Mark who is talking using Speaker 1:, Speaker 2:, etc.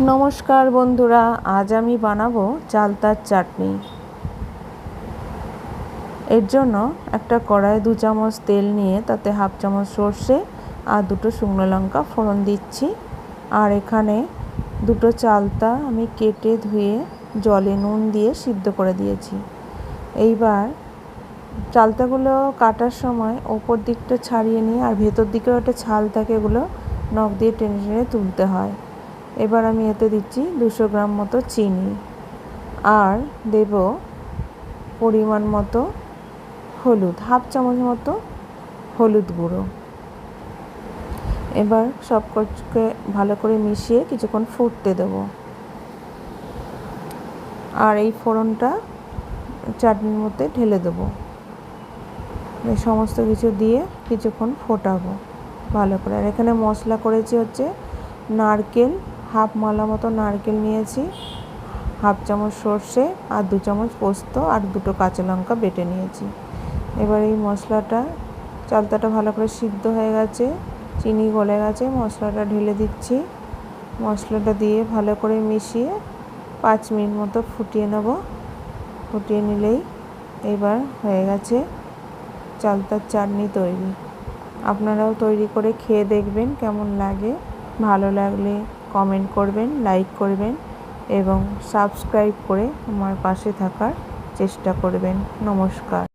Speaker 1: নমস্কার বন্ধুরা, আজ আমি বানাবো চালতার চাটনি। এর জন্য একটা কড়াই 2 চামচ তেল নিয়ে তাতে হাফ চামচ সর্ষে আর 2টো শুকনো লঙ্কা ফোড়ন দিচ্ছি। আর এখানে 2টো চালতা আমি কেটে ধুয়ে জলে নুন দিয়ে সিদ্ধ করে দিয়েছি। এইবার চালতাগুলো কাটার সময় ওপর দিকটা ছাড়িয়ে নিয়ে আর ভেতর দিকেও একটা ছাল থাকে, এগুলো নখ দিয়ে টেনে টেনে তুলতে হয়। এবার আমি এতে দিচ্ছি 200 গ্রাম মতো চিনি আর দেব পরিমাণ মতো হলুদ, হাফ চামচ মতো হলুদ গুঁড়ো। এবার সব কিছুকে ভালো করে মিশিয়ে কিছুক্ষণ ফুটতে দেব। আর এই ফোড়নটা চাটনির মধ্যে ঢেলে দেবো। এই সমস্ত কিছু দিয়ে কিছুক্ষণ ফোটাবো ভালো করে। আর এখানে মশলা করেছি হচ্ছে নারকেল, হাফ মালা মতো নারকেল নিয়েছি, হাফ চামচ সর্ষে আর 2 চামচ পোস্ত আর 2টো কাঁচা লঙ্কা বেটে নিয়েছি। এবার এই মশলাটা, চালতাটা ভালো করে সিদ্ধ হয়ে গেছে, চিনি গলে গেছে, মশলাটা ঢেলে দিচ্ছি। মশলাটা দিয়ে ভালো করে মিশিয়ে 5 মিনিট মতো ফুটিয়ে নেব। ফুটিয়ে নিলেই এবার হয়ে গেছে চালতার চাটনি তৈরি। আপনারাও তৈরি করে খেয়ে দেখবেন কেমন লাগে। ভালো লাগলে কমেন্ট করবেন, লাইক করবেন এবং সাবস্ক্রাইব করে আমার পাশে থাকার চেষ্টা করবেন। নমস্কার।